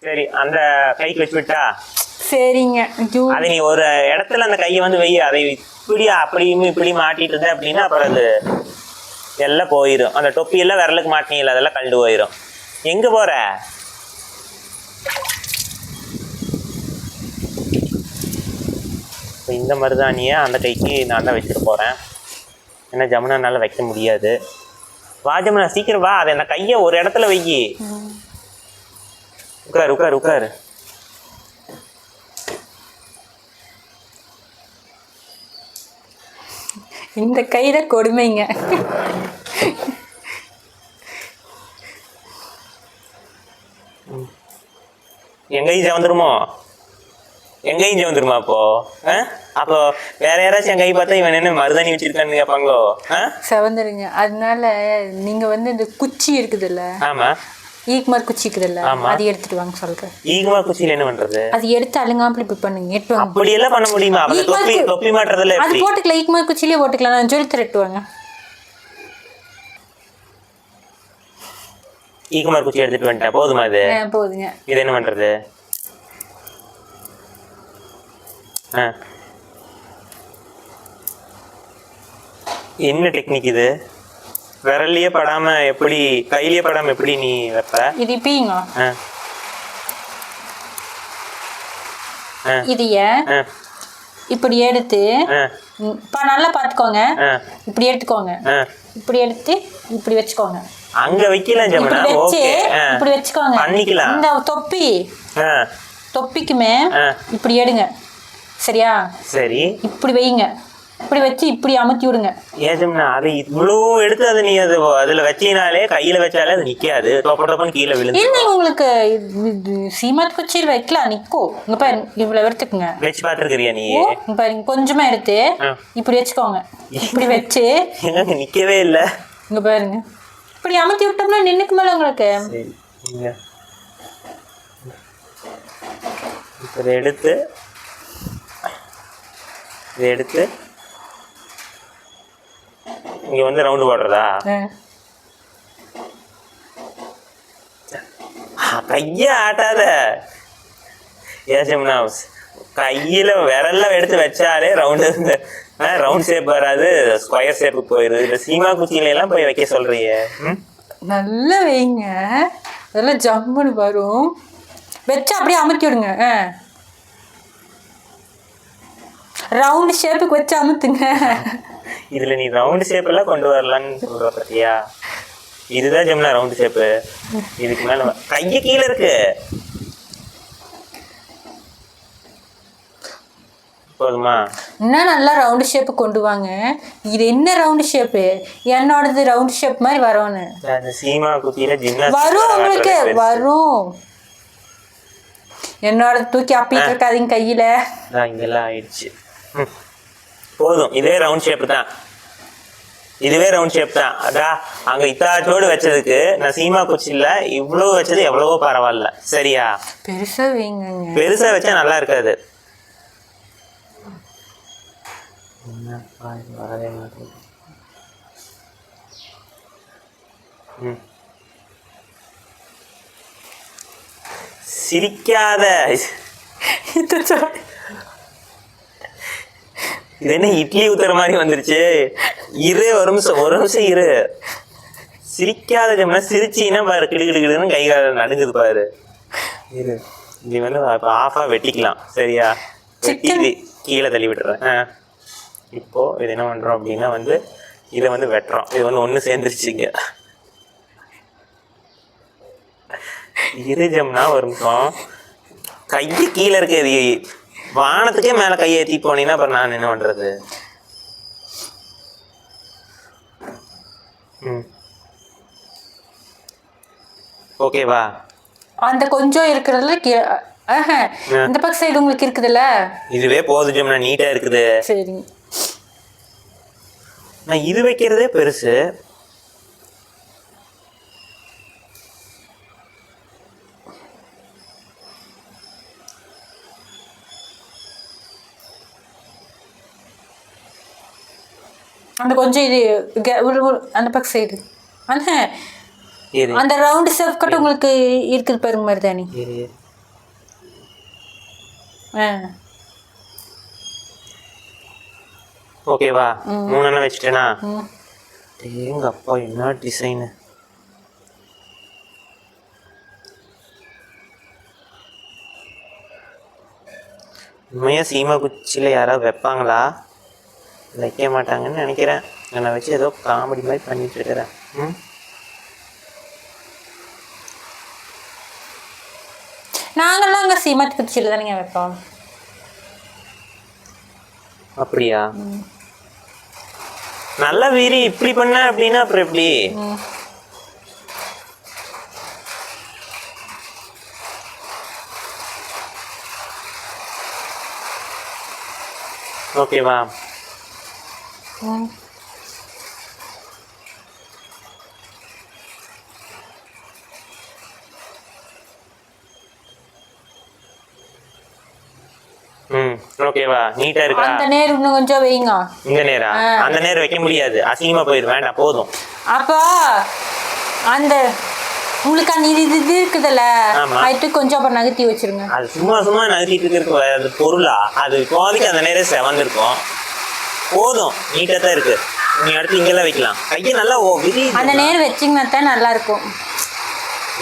சரி அந்த கைக்கு வச்சு விட்டா சரிங்க. அது நீ ஒரு இடத்துல அந்த கையை வந்து வை. அதை இப்படி அப்படியும் இப்படி மாட்டிட்டு இருந்த அப்படின்னா அப்புறம் அது எல்லாம் போயிடும். அந்த தொப்பி எல்லாம் விரலுக்கு மாட்டினீங்களா அதெல்லாம் கண்டு போயிடும். எங்க போற? இந்த மருதாணியை அந்த கைக்கு நான் தான் வச்சுட்டு போறேன். ஏன்னா ஜமுனானால வைக்க முடியாது. வா ஜமுனா சீக்கிரம் வா. அதை அந்த கையை ஒரு இடத்துல வை. உட்காரு உட்காரு உட்காரு. இந்த கையில கொடுமைங்க. எங்கேயும் ஜவந்துருமோ? எங்கேயும் ஜவந்துருமா? அப்போ வேற யாராச்சும் என் கை பார்த்தா இவன் என்ன மருதாணி வச்சிருக்கான்னு கேட்பாங்களோ? செவந்துருங்க. அதனால நீங்க வந்து இந்த குச்சி இருக்குதுல்ல, ஆமா ஈக்குமார் குச்சி இருக்குதுல்ல, அது எடுத்துட்டு வாங்க சொல்றேன். ஈக்குமார் குச்சியில என்ன பண்றது? அது எடுத்து அழுங்காம இப்படி பண்ணுங்க. எட்டு அப்படி எல்லாம் பண்ண முடியுமா? தொப்பி மாட்டுறதுல அது போட்டுக்கலாம். ஈக்குமார் குச்சிலேயே போட்டுக்கலாம். நான் சொல்லி தரட்டுவாங்க. ஈக்குமார் குச்சி எடுத்துட்டு வந்துட்டேன். போதுமா? இது போதுங்க. இது என்ன பண்றது? என்ன டெக்னிக் இது? விரல்லையே படாம எப்படி, கையிலேயே படாம எப்படி நீ வைப்ப? இது இப்பீங்க. இதைய இப்படி எடுத்து நல்லா பாத்துக்கோங்க. இப்படி எடுத்துக்கோங்க. இப்படி எடுத்து இப்படி வச்சுக்கோங்க. அங்க வைக்கலாம் ஜமுனா. ஓகே இப்படி வச்சுக்கோங்க. பண்ணிக்கலாம். இந்த தொப்பிக்குமே இப்படி எடுங்க. சரியா? சரி. இப்படி வைங்க. இப்படி வச்சு இப்படி அமுத்தி விடுங்க. ஏஜம்னா அது இவ்வளோ எடுத்து அதை நீ அதுல வச்சினாலே கையில வச்சாலே அது நிக்காது. டொப்பன்னு கீழே விழுந்து. இல்லை உங்களுக்கு சீமாத் குச்சியில் வைக்கலாம், நிற்கும். இங்க பாருங்க, இவ்வளவு எடுத்துக்குங்க. வச்சு பார்த்துருக்கிறியா நீ? பாருங்க, கொஞ்சமா எடுத்து இப்படி வச்சுக்கோங்க. இப்படி வச்சு நிக்கவே இல்லை. இங்க பாருங்க, இப்படி அமுத்தி விட்டோம்னா நின்னுக்கு மேல உங்களுக்கு. இதை எடுத்து இங்க வந்து ரவுண்டு போடுறதா? கைய ஆட்டாத ஏஜம்னா. கையில விரல்ல எடுத்து வச்சாலே ரவுண்ட் ஷேப் வராது, ஸ்கொயர் ஷேப்பு போயிருது. இந்த சீமா குச்சியில எல்லாம் போய் வைக்க சொல்றீங்க. நல்லா வைங்க, அதெல்லாம் ஜம்முன்னு வரும். வச்சு அப்படியே அமுத்தி விடுங்க. ரவுண்ட் ஷேப்புக்கு வச்சு அமுத்துங்க. இதுல நீ ரவுண்ட் ஷேப் எல்லாம் கொண்டு வரலான்னு சொல்ற பத்தியா? இதுதான் ஜமுனா ரவுண்ட் ஷேப்பு. இதுக்கு மேல கைய கீழே இருக்கு. போதுமா? இன்னும் நல்லா ரவுண்ட் ஷேப்பு கொண்டு வாங்க. இது என்ன ரவுண்ட் ஷேப்பு? என்னோடது ரவுண்ட் ஷேப் மாதிரி வரும்னு. சீமா குச்சியில வரும், உங்களுக்கு வரும். என்னோட தூக்கி அப்பிட்டு இருக்காதீங்க கையில. இங்கெல்லாம் ஆயிடுச்சு. போதும். இதே ரவுண்ட் ஷேப் தான். இதுவே ரவுண்ட் ஷேப் தான். அதான் அங்க இத்தாச்சோடு வச்சதுக்கு நான் சீமா குச்சியில இவ்வளவு வச்சது எவ்வளவோ பரவாயில்ல. சரியா? பெருசா வைங்க. பெருசா வச்சா நல்லா இருக்காது. சிரிக்காத. இது என்ன இட்லி ஊத்துற மாதிரி வந்துருச்சு? ஒரு நிமிஷம் இரு. சிரிக்காத ஜமுனா. சிரிச்சின்னா பாரு, கிடுகிடுன்னு கை கால நடுங்குது பாரு. இரு, இது வந்து ஆஃபா வெட்டிக்கலாம். சரியா? வெட்டி கீழே தள்ளி விட்டுறேன். இப்போ இது என்ன பண்றோம் அப்படின்னா வந்து இதை வந்து வெட்டுறோம். இது வந்து ஒண்ணு சேர்ந்துருச்சுங்க. இரு ஜமுனா, ஒரு நிமிஷம். கையை கீழே இருக்கு. வானத்துக்கே மேல கையை ஏற்றி போனீங்கன்னா அப்புறம் நான் என்ன பண்றது? ஓகேவா? அந்த கொஞ்சம் இருக்கிறதுல இந்த பக்கம் சைடு உங்களுக்கு இருக்குதுல்ல, இதுவே போதும் ஜமுனா. நீட்டா இருக்குது. சரி. நான் இது வைக்கிறதே பெருசு. அந்த கொஞ்சம் இது அந்த பக்கம் சைடு அந்த ரவுண்ட் ஷேப் கட்ட உங்களுக்கு இருக்குது பாருங்க மருதாணி. ஓகேவா? 3 எண்ணெய் வச்சுட்டேனா? எங்க அப்பா என்ன டிசைனு! உண்மையாக சீமா குச்சியில் யாராவது வைப்பாங்களா? வைக்க மாட்டாங்கன்னு நினைக்கிறேன். என்னை வச்சு ஏதோ காமெடி மாதிரி பண்ணிட்டு இருக்கிறேன். நாங்கள்லாம் அங்கே சீமாத்தி குச்சியில் தானேங்க வைப்போம். அப்படியா? நல்ல வீரி இப்படி பண்ண அப்படின்னா அப்புறம் எப்படி? ஓகேவா? ஓகேவா? நீட்டா இருக்கா? அந்த நேர் இன்னும் கொஞ்சம் வைங்க. இந்த நேரா? அந்த நேரம் வைக்க முடியாது, அசிங்கமா போயிடும். வேண்டாம், போதும். அப்போ அந்த உங்களுக்கு அந்த இது இருக்குதுல்ல, அது கொஞ்சம் அப்புறம் நகர்த்தி வச்சிருங்க. அது சும்மா சும்மா நகர்த்திட்டு இருக்கு, அது பொருளா? அது இப்போதைக்கு அந்த நேரம் செவந்திருக்கும். போதும், நீட்டா தான் இருக்கு. நீ அடுத்து இங்கெல்லாம் வைக்கலாம். கையை நல்லா விரி. அந்த நேரம் வச்சிங்கன்னா தான் நல்லா இருக்கும்.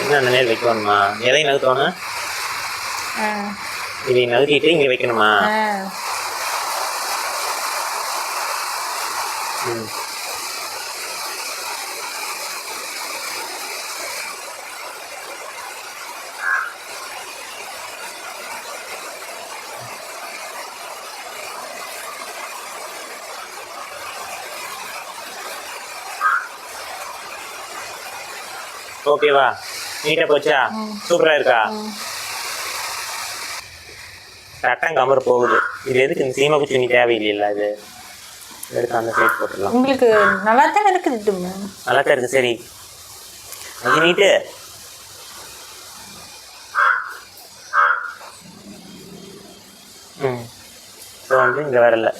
என்ன அந்த நேரம் வைக்கணுமா? எதையும் நகர்த்தோன்னா இதை நகர்த்திட்டு இங்க வைக்கணுமா? ஓகேவா? நீட்டா போச்சா? சூப்பரா இருக்கா? சட்டம் கமர் போகுது. இது எதுக்கு இந்த சீமா குச்சி நீ தேவையில்லை. அது எடுத்து அந்த சைட் போட்டுடலாம். உங்களுக்கு நல்லா தான் இருக்குது. நல்லா தான் இருக்கு. சரி, அது நீட்டு. இப்போ வந்து இங்கே வரல.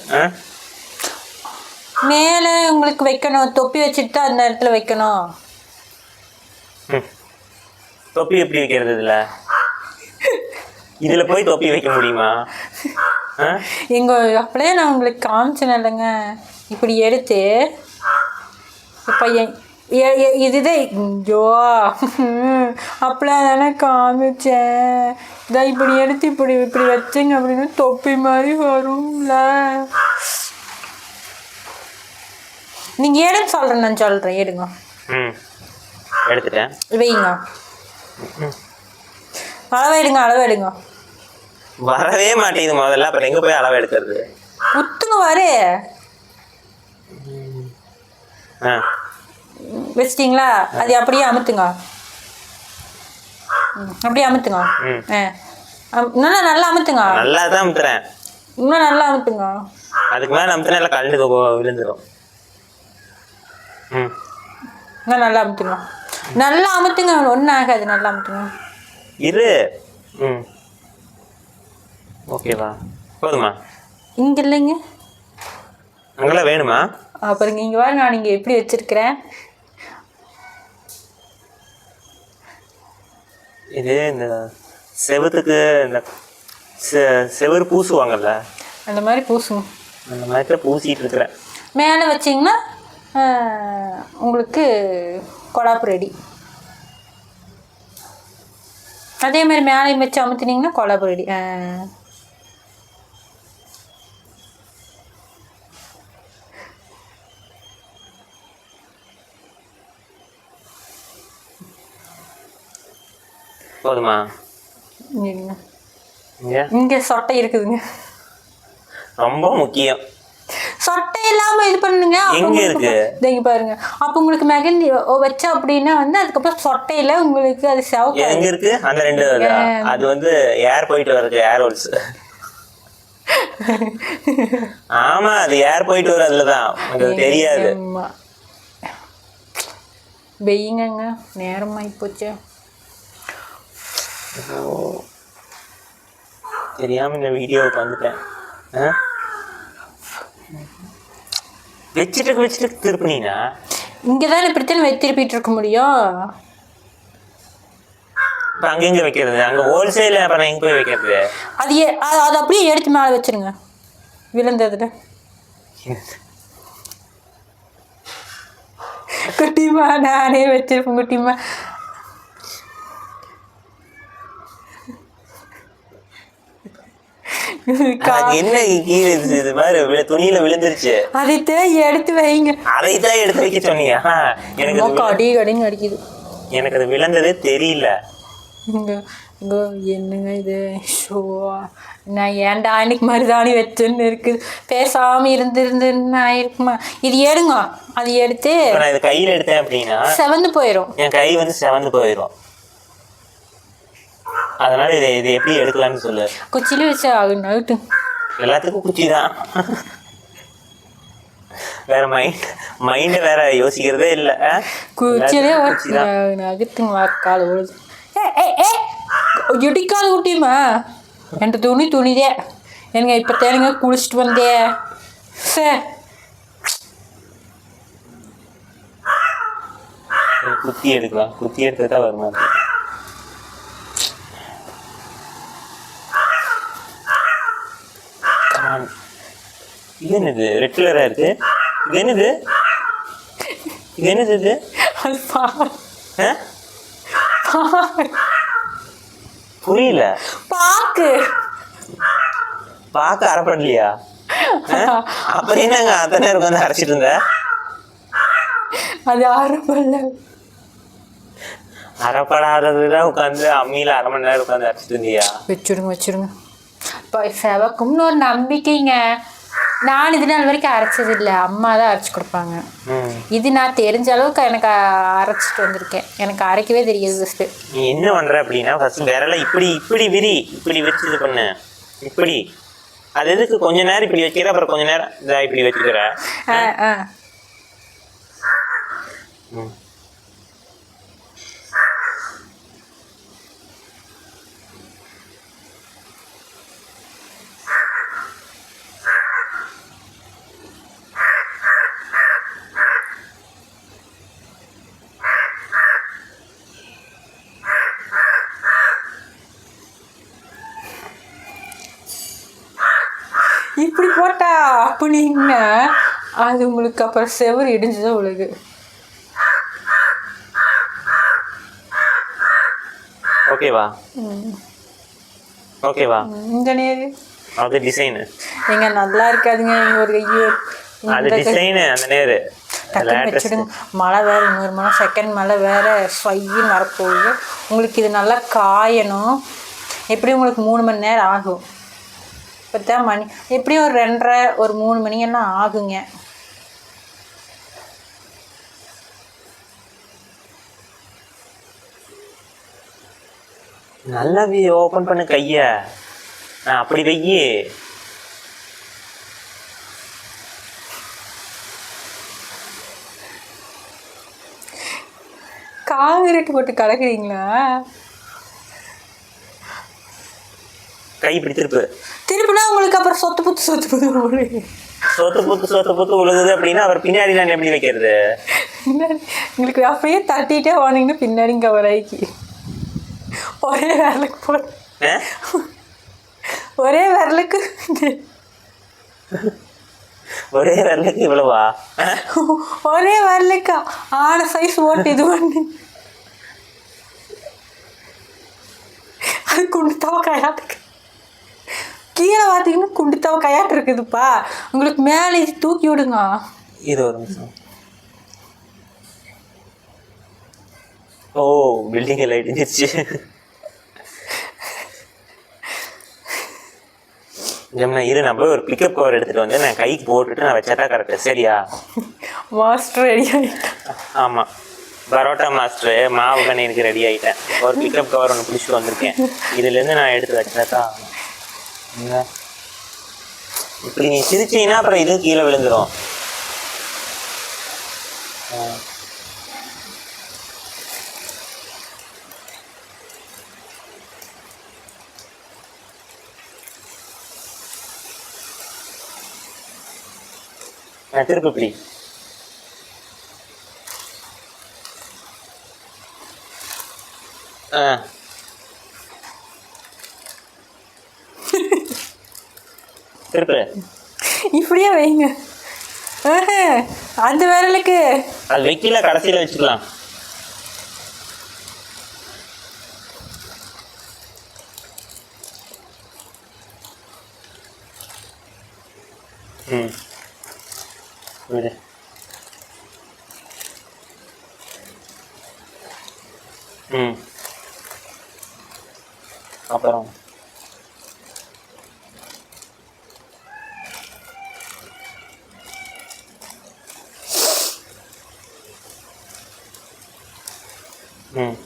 மேலே உங்களுக்கு வைக்கணும். தொப்பி வச்சுட்டு அந்த இடத்துல வைக்கணும். தொப்பி எப்படி வைக்கிறது? இதுல போய் தொப்பி வைக்க முடியுமா? எங்க அப்படியே நான் உங்களுக்கு காமிச்சேன் இல்லைங்க, இப்படி எடுத்து இப்போ இதுதான் ஜோ அப்படிலாம் தானே காமிச்சேன். இதான் இப்படி எடுத்து இப்படி இப்படி வச்சிங்க அப்படின்னு தொப்பி மாதிரி வரும்ல. நீங்கள் எடுன்னு சொல்கிறேன், நான் சொல்கிறேன். எடுங்க. எடுத்துட்டேன். வைங்க. அளவெடுங்க, அளவெடுங்க. வரவே மாட்டேங்குது முதல்ல. அப்புறம் எங்க போய் அளவு எடுக்கிறது? குத்துங்க வரு. வச்சிட்டீங்களா? அது அப்படியே அமுத்துங்க. அப்படியே அமுத்துங்க. நல்லா நல்லா அமுத்துங்க. நல்லா தான் அமுத்துறேன். இன்னும் நல்லா அமுத்துங்க. அதுக்கு மேலே அமுத்துனா எல்லாம் கழண்டு விழுந்துடும். இன்னும் நல்லா அமுத்துங்க. நல்லா அமுத்துங்க, ஒன்றும் ஆகாது. நல்லா அமுத்துங்க. இரு. ஓகேவா? போதுமா? இங்கே இல்லைங்க, அங்கெல்லாம் வேணுமா? அப்புறம் இங்கே பாருங்க, நான் இங்கே எப்படி வச்சிருக்கிறேன். இது இந்த செவத்துக்கு இந்த செவரு பூசுவாங்கல்ல, அந்த மாதிரி பூசுங்க. அந்த மாதிரி பூசிட்டு இருக்கிறேன். மேலே வச்சிங்கன்னா உங்களுக்கு கொலாப்பு ரெடி. அதே மாதிரி மேலே வச்சு அமுத்தினீங்கன்னா கொலாப்பு ரெடி. போதுமா? இங்கே சொட்டை இருக்குதுங்க, ரொம்ப முக்கியம். சொட்டை இல்லாம இது பண்ணுங்க. எங்க இருக்கு? இங்க பாருங்க. அப்ப உங்களுக்கு மெகந்தி வச்சா அப்படின்னா வந்து அதுக்கப்புறம் சொட்டையில உங்களுக்கு அது செவக்க எங்க இருக்கு? அந்த ரெண்டு அது வந்து ஏர் போயிட்டு வருது, ஏர் ஹோல்ஸ். ஆமா, அது ஏர் போயிட்டு வர அதுலதான். உங்களுக்கு தெரியாது. வெயிங்க, நேரமாயி போச்சு. தெரியாம இந்த வீடியோவுக்கு வந்துட்டேன். வச்சுட்டு திருப்பினீங்கன்னா இங்கதான் இப்படித்தான் திருப்பிட்டு இருக்க முடியும். இப்போ அங்க எங்க வைக்கிறது? அங்க ஹோல்சேல் அப்புறம் எங்க போய் வைக்கிறது? அது அப்படியே எடுத்து மேலே வச்சிருங்க விழுந்ததுல. குட்டிமா நானே வச்சிருப்பேன் குட்டிமா. என்ன கீழே இது மாதிரி துணியில விழுந்துருச்சு. அதைத்தான் எடுத்து வைங்க. அதைத்தான் எடுத்து வைக்க சொன்னீங்க. எனக்கு அடி கடின்னு அடிக்குது. எனக்கு அது விழுந்ததே தெரியல. என்னங்க இது ஷோ, நான் ஏன்டா அன்னைக்கு மருதாணி வச்சுன்னு இருக்குது. பேசாம இருந்துருந்துன்னு ஆயிருக்குமா. இது எடுங்க. அது எடுத்து நான் இது கையில எடுத்தேன் அப்படின்னா செவந்து போயிடும். என் கை வந்து செவந்து போயிடும். அதனால இது எப்படி எடுக்கலாம்னு சொல்லு. குச்சியில வச்சு ஆகுட்டு எல்லாத்துக்கும் குச்சி தான். வேற மைண்ட் வேற யோசிக்கிறதே இல்லை. குச்சியிலே நகத்துங்க வாக்கால் உழுது. இடிக்காது குட்டியுமா என் துணிதே எனக்கு இப்போ தேனுங்க குளிச்சுட்டு வந்தே. குத்தி எடுக்கலாம். குத்தி எடுத்துதான் வருமா? இது என்னது ரெட் கலரா இருக்கு? இது என்னது? இது என்னது? இது புரியல. பாக்க அரைப்படலையா? அப்புறம் என்னங்க அத்தனை நேரம் உட்காந்து அரைச்சிட்டு இருந்த? அது அரைப்படல. அரைப்படாததுதான் உட்காந்து அம்மியில 1/2 மணி நேரம் உட்காந்து அரைச்சிட்டு இருந்தியா? வச்சுடுங்க. இப்போ செவக்கும்னு ஒரு நம்பிக்கைங்க. நான் இது நாள் வரைக்கும் அரைச்சது இல்லை. அம்மா தான் அரைச்சி கொடுப்பாங்க. இது நான் தெரிஞ்ச அளவுக்கு எனக்கு அரைச்சிட்டு வந்திருக்கேன். எனக்கு அரைக்கவே தெரியாது. ஃபஸ்ட்டு நீ என்ன பண்ற அப்படின்னா ஃபர்ஸ்ட் விரல இப்படி விரிச்சு இது பண்ணு. இப்படி அது எதுக்கு கொஞ்ச நேரம் இப்படி வைக்கிற, அப்புறம் கொஞ்ச நேரம் இதா இப்படி வச்சுக்கிற. இப்படி போட்டா அப்படின்னா அது உங்களுக்கு அப்புறம் செவரு இடிஞ்சுதான் உலகு. ஓகேவா? இந்த நேரு அது டிசைன் எங்க நல்லா இருக்காதுங்க. எங்க ஒரு கையோ அது டிசைன் அந்த நேரு டக்குன்னு வச்சுடுங்க. மழை வேற இன்னொரு மழை செகண்ட் மழை வேற ஸ்வைன்னு வரப்போகுது. உங்களுக்கு இது நல்லா காயணும். எப்படியும் உங்களுக்கு 3 மணி நேரம் ஆகும். இப்போதான் மணி எப்படியும் ஒரு 2:30 ஒரு 3 மணியெல்லாம் ஆகுங்க. நல்லா ஓப்பன் பண்ணு கைய. அப்படி வெய்யி. காங்கிரீட் போட்டு கலக்குறீங்களா? கை இப்படி திருப்புனா உங்களுக்கு அப்புறம் சொத்து புத்து உழுகுது அப்படின்னா அவர் பின்னாடி நான் எப்படி வைக்கிறது? உங்களுக்கு அப்படியே தட்டிகிட்டே போனீங்கன்னா பின்னாடி கவர் ஆகி ஒரே விரலுக்கு ஒரே விரலுக்கு இவ்வளவா? ஒரே விரலுக்கா 6 சைஸ் ஓட்டு இது பண்ணி அது குண்டுத்தாவ கையாட்டுக்கு கீழே பார்த்தீங்கன்னா குண்டுத்தாவ கையாட்டு இருக்குதுப்பா. உங்களுக்கு மேலே இது தூக்கி விடுங்க. இது ஒரு நிமிஷம். ஓ பில்டிங் லைட் இருந்துச்சு. இரு நம்ம ஒரு பிக்கப் கவர் எடுத்துட்டு வந்து நான் கைக்கு போட்டுட்டு நான் வச்சாட்டா கரெக்டு. சரியா? மாஸ்டர் ரெடி ஆகிட்டேன். ஆமாம், பரோட்டா மாஸ்டர் மாவு கண்ணிக்கு ரெடி ஆகிட்டேன். ஒரு பிக்கப் கவர் ஒன்று பிடிச்சிட்டு வந்திருக்கேன். இதுலேருந்து நான் எடுத்து வச்சாட்டா. இப்படி நீ சிரிச்சீங்கன்னா அப்புறம் இது கீழே விழுந்துடும். திருப்பி இப்படி திருப்பு. இப்படியே வைங்க. அந்த விரலுக்கு அது வைக்கல, கடைசியில் வச்சுக்கலாம். ம் விடு. ம் அப்புறம் ம்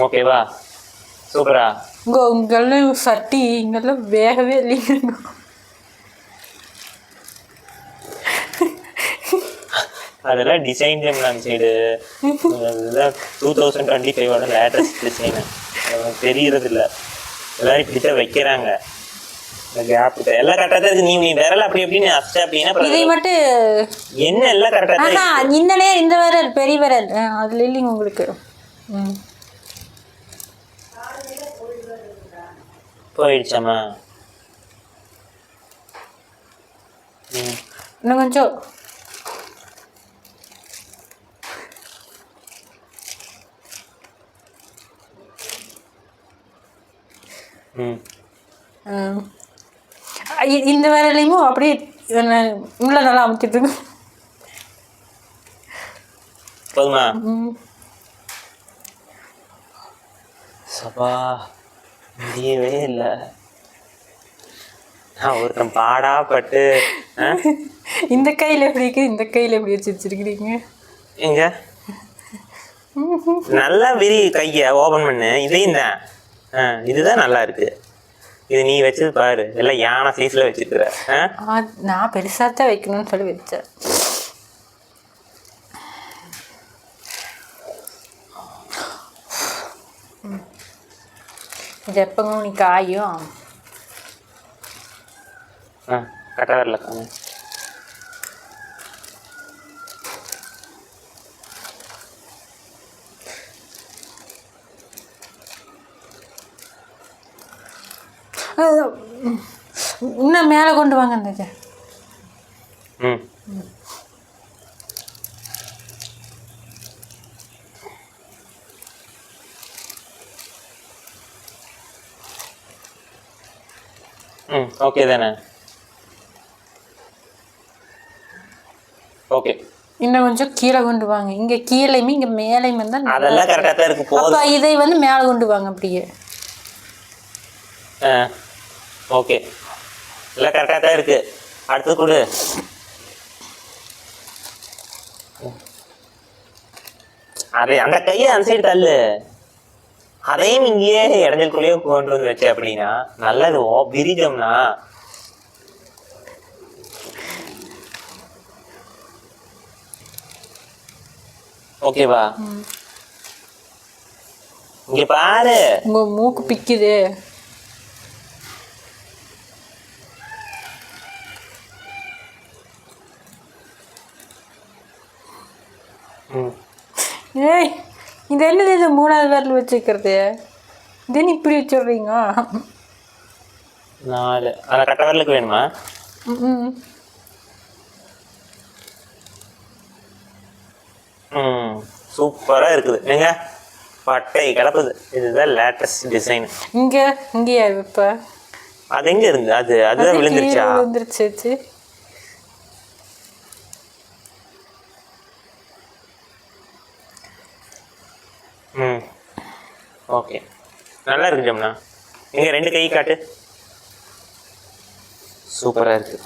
ஓகேவா? சூப்பரா? உங்கெல்லாம் சட்டி இங்கெல்லாம் வேகவே இல்லைங்க. அதெல்லாம் டிசைன் ஜெமினான் சைடு, அதெல்லாம் 2025 லேட்டஸ்ட் டிசைனு, தெரியறது இல்லை. எல்லாரும் இப்படித்தான் வைக்கிறாங்க. இந்த கேப் எல்லாம் கரெக்டாக தான் இருக்கு. நீ விரல் அப்படி எப்படின்னு அஸ்ட் அப்படின்னா இதை மட்டும் என்ன எல்லாம் கரெக்டாக தான் இந்த விரல் பெரிய விரல் அதுல இல்லைங்க உங்களுக்கு. போயிடுச்சாம்மா? இன்னும் கொஞ்சம். இந்த விரலையும் அப்படியே உள்ள நல்லா அமுத்திட்டு இருக்கு. போதுமா? சபா முடியவே இல்லை. நான் ஒருத்தன் பாடாப்பட்டு. இந்த கையில் எப்படி இருக்கு, இந்த கையில் எப்படி வச்சிருக்கிறீங்க? எங்க நல்லா விரி கையை ஓபன் பண்ணு. இதையும் தான். இதுதான் நல்லா இருக்கு. இது நீ வச்சது பாரு, எல்லாம் யானை சைஸ்ல வச்சுக்கிற. நான் பெருசாக தான் வைக்கணும்னு சொல்லி வச்சேன். இது எப்பங்க நீ காயும்? கட்ட வரல காமி. இன்னும் மேலே கொண்டு வாங்க. அந்த ஓகே தானே? ஓகே. இன்னும் கொஞ்சம் கீழே கொண்டு வாங்க. இங்க கீழேயுமே இங்க மேலேயுமே தான். அதெல்லாம் கரெக்டாக தான் இருக்கு. அப்போ இதை வந்து மேலே கொண்டு வாங்க அப்படியே. ஓகே, எல்லாம் கரெக்டாக தான் இருக்கு. அடுத்து கொடு. அதே அந்த கையை அந்த சைடு தள்ளு. அதையும் இங்கேயே இடைஞ்சலுக்குள்ளேயே கொண்டு வந்து வச்சு அப்படின்னா நல்லது. விரிஜம்னா ஓகேவா? இங்க பாரு, உங்க மூக்கு பிக்குது. ஏய், இது என்னது? இது மூணாவது விரல் வச்சுக்கிறது. இது இப்படி வச்சுடுறீங்க. 4 அந்த கட்ட விரலுக்கு வேணுமா? சூப்பரா இருக்குது. நீங்க பட்டை கிளப்புது. இதுதான் லேட்டஸ்ட் டிசைன். இங்கேயா இப்ப அது எங்க இருந்து? அதுதான் விழுந்துருச்சு. ஓகே, நல்லா இருக்கு ஜம்னா. இங்க 2 கை காட்டு. சூப்பரா இருக்கு.